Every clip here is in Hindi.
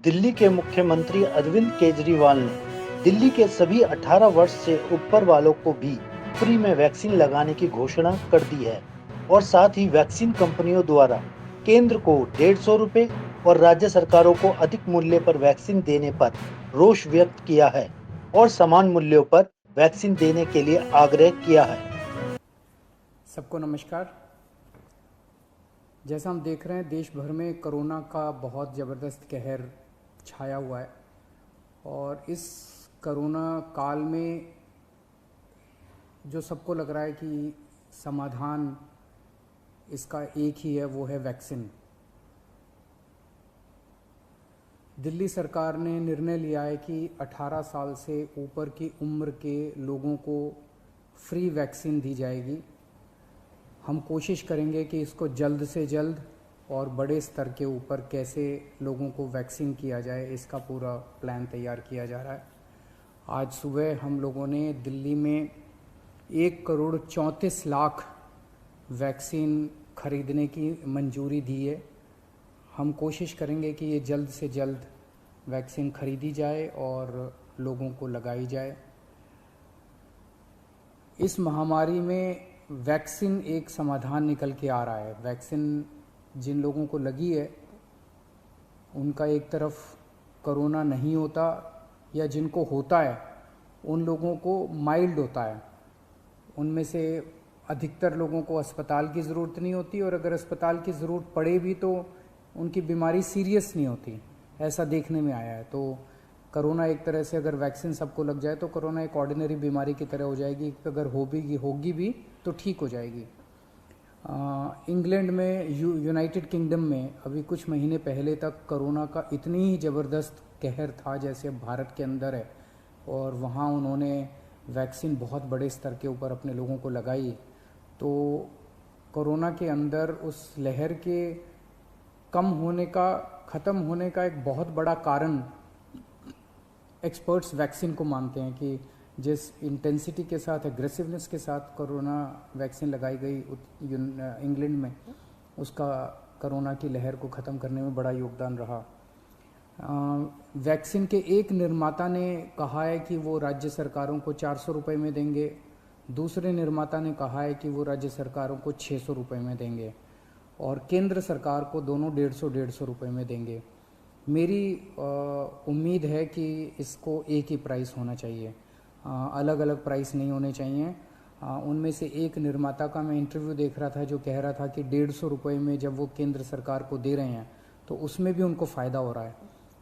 दिल्ली के मुख्यमंत्री अरविंद केजरीवाल ने दिल्ली के सभी 18 वर्ष से ऊपर वालों को भी फ्री में वैक्सीन लगाने की घोषणा कर दी है और साथ ही वैक्सीन कंपनियों द्वारा केंद्र को 150 रुपए और राज्य सरकारों को अधिक मूल्य पर वैक्सीन देने पर रोष व्यक्त किया है और समान मूल्यों पर वैक्सीन देने के लिए आग्रह किया है। सबको नमस्कार। जैसा हम देख रहे हैं देश भर में कोरोना का बहुत ज़बरदस्त कहर छाया हुआ है और इस कोरोना काल में जो सबको लग रहा है कि समाधान इसका एक ही है, वो है वैक्सीन। दिल्ली सरकार ने निर्णय लिया है कि 18 साल से ऊपर की उम्र के लोगों को फ्री वैक्सीन दी जाएगी। हम कोशिश करेंगे कि इसको जल्द से जल्द और बड़े स्तर के ऊपर कैसे लोगों को वैक्सीन किया जाए, इसका पूरा प्लान तैयार किया जा रहा है। आज सुबह हम लोगों ने दिल्ली में 1,34,00,000 वैक्सीन खरीदने की मंजूरी दी है। हम कोशिश करेंगे कि ये जल्द से जल्द वैक्सीन खरीदी जाए और लोगों को लगाई जाए। इस महामारी में वैक्सीन एक समाधान निकल के आ रहा है। वैक्सीन जिन लोगों को लगी है उनका एक तरफ कोरोना नहीं होता, या जिनको होता है उन लोगों को माइल्ड होता है। उनमें से अधिकतर लोगों को अस्पताल की ज़रूरत नहीं होती, और अगर अस्पताल की ज़रूरत पड़े भी तो उनकी बीमारी सीरियस नहीं होती, ऐसा देखने में आया है। तो कोरोना एक तरह से अगर वैक्सीन सबको लग जाए तो कोरोना एक ऑर्डिनरी बीमारी की तरह हो जाएगी। अगर होगी भी तो ठीक हो जाएगी। इंग्लैंड में, यूनाइटेड किंगडम में अभी कुछ महीने पहले तक कोरोना का इतनी ही ज़बरदस्त कहर था जैसे अब भारत के अंदर है, और वहाँ उन्होंने वैक्सीन बहुत बड़े स्तर के ऊपर अपने लोगों को लगाई। तो कोरोना के अंदर उस लहर के ख़त्म होने का एक बहुत बड़ा कारण एक्सपर्ट्स वैक्सीन को मानते हैं कि जिस इंटेंसिटी के साथ, एग्रेसिवनेस के साथ कोरोना वैक्सीन लगाई गई इंग्लैंड में, उसका कोरोना की लहर को ख़त्म करने में बड़ा योगदान रहा। वैक्सीन के एक निर्माता ने कहा है कि वो राज्य सरकारों को 400 रुपये में देंगे, दूसरे निर्माता ने कहा है कि वो राज्य सरकारों को 600 रुपये में देंगे, और केंद्र सरकार को दोनों 150 रुपये में देंगे। मेरी उम्मीद है कि इसको एक ही प्राइस होना चाहिए, अलग अलग प्राइस नहीं होने चाहिए। उनमें से एक निर्माता का मैं इंटरव्यू देख रहा था जो कह रहा था कि 150 रुपये में जब वो केंद्र सरकार को दे रहे हैं तो उसमें भी उनको फ़ायदा हो रहा है।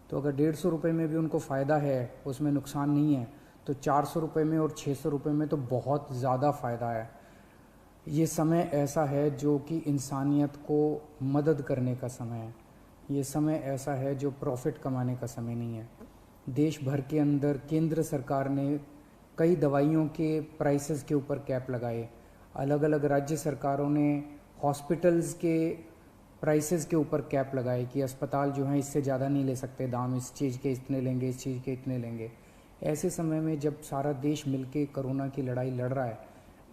तो अगर 150 रुपये में भी उनको फ़ायदा है, उसमें नुकसान नहीं है, तो 400 रुपये में और 600 रुपये में तो बहुत ज़्यादा फ़ायदा है। ये समय ऐसा है जो कि इंसानियत को मदद करने का समय है। ये समय ऐसा है जो प्रॉफिट कमाने का समय नहीं है। देश भर के अंदर केंद्र सरकार ने कई दवाइयों के प्राइसेस के ऊपर कैप लगाए। अलग अलग राज्य सरकारों ने हॉस्पिटल्स के प्राइसेस के ऊपर कैप लगाए कि अस्पताल जो हैं इससे ज़्यादा नहीं ले सकते दाम, इस चीज़ के इतने लेंगे, इस चीज़ के इतने लेंगे। ऐसे समय में जब सारा देश मिलके कोरोना की लड़ाई लड़ रहा है,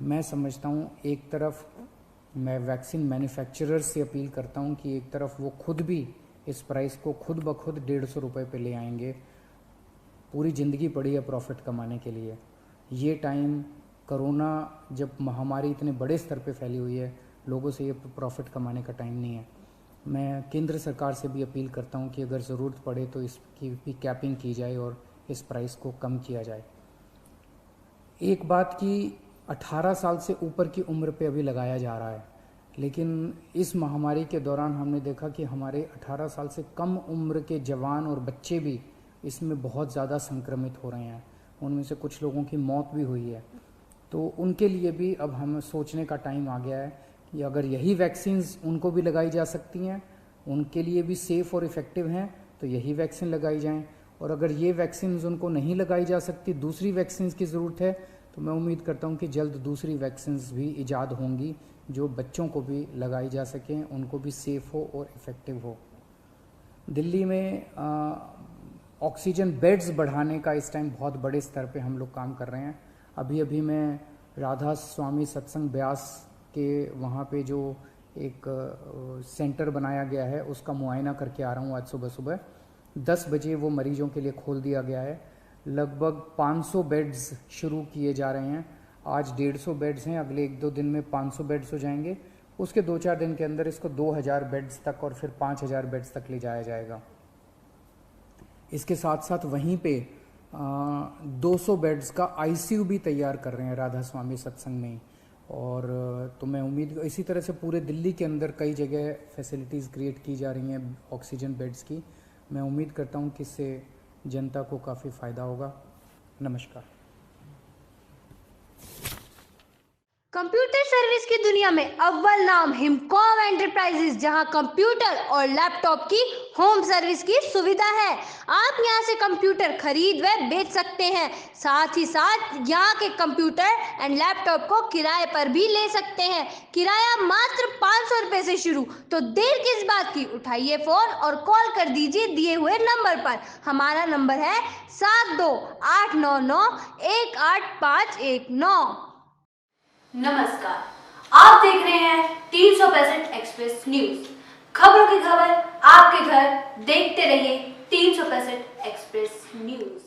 मैं समझता हूँ एक तरफ मैं वैक्सीन मैन्युफैक्चरर्स से अपील करता हूँ कि एक तरफ वो खुद भी इस प्राइस को खुद ब खुद 150 रुपये पे ले आएंगे। पूरी ज़िंदगी पड़ी है प्रॉफिट कमाने के लिए। ये टाइम, कोरोना जब महामारी इतने बड़े स्तर पे फैली हुई है, लोगों से ये प्रॉफिट कमाने का टाइम नहीं है। मैं केंद्र सरकार से भी अपील करता हूँ कि अगर ज़रूरत पड़े तो इसकी भी कैपिंग की जाए और इस प्राइस को कम किया जाए। एक बात कि 18 साल से ऊपर की उम्र पे अभी लगाया जा रहा है, लेकिन इस महामारी के दौरान हमने देखा कि हमारे 18 साल से कम उम्र के जवान और बच्चे भी इसमें बहुत ज़्यादा संक्रमित हो रहे हैं। उनमें से कुछ लोगों की मौत भी हुई है। तो उनके लिए भी अब हमें सोचने का टाइम आ गया है कि अगर यही वैक्सीन्स उनको भी लगाई जा सकती हैं, उनके लिए भी सेफ़ और इफ़ेक्टिव हैं, तो यही वैक्सीन लगाई जाएँ। और अगर ये वैक्सीन्स उनको नहीं लगाई जा सकती, दूसरी वैक्सीन्स की ज़रूरत है, तो मैं उम्मीद करता हूँ कि जल्द दूसरी वैक्सीन्स भी ईजाद होंगी जो बच्चों को भी लगाई जा सकें, उनको भी सेफ़ हो और इफ़ेक्टिव हो। दिल्ली में ऑक्सीजन बेड्स बढ़ाने का इस टाइम बहुत बड़े स्तर पे हम लोग काम कर रहे हैं। अभी मैं राधा स्वामी सत्संग ब्यास के वहाँ पे जो एक सेंटर बनाया गया है उसका मुआयना करके आ रहा हूँ आज सुबह सुबह। 10 बजे वो मरीजों के लिए खोल दिया गया है। लगभग 500 बेड्स शुरू किए जा रहे हैं। आज 150 बेड्स हैं, अगले 1-2 दिन में 500 बेड्स हो जाएंगे। उसके 2-4 दिन के अंदर इसको 2000 बेड्स तक और फिर 5000 बेड्स तक ले जाया जाएगा। इसके साथ साथ वहीं पे 200 बेड्स का आईसीयू भी तैयार कर रहे हैं राधा स्वामी सत्संग में। और तो मैं उम्मीद इसी तरह से पूरे दिल्ली के अंदर कई जगह फैसिलिटीज़ क्रिएट की जा रही हैं ऑक्सीजन बेड्स की। मैं उम्मीद करता हूं कि इससे जनता को काफ़ी फ़ायदा होगा। नमस्कार। कंप्यूटर सर्विस की दुनिया में अव्वल नाम हिमकॉम एंटरप्राइजेज, जहां कंप्यूटर और लैपटॉप की होम सर्विस की सुविधा है। आप यहां से कंप्यूटर खरीद व बेच सकते हैं। साथ ही साथ यहां के कंप्यूटर एंड लैपटॉप को किराए पर भी ले सकते हैं। किराया मात्र 500 रुपए से शुरू। तो देर किस बात की, उठाइए फोन और कॉल कर दीजिए दिए हुए नंबर पर। हमारा नंबर है 7289918519। नमस्कार, आप देख रहे हैं 365 एक्सप्रेस न्यूज। खबरों की खबर आपके घर, देखते रहिए 365 एक्सप्रेस न्यूज।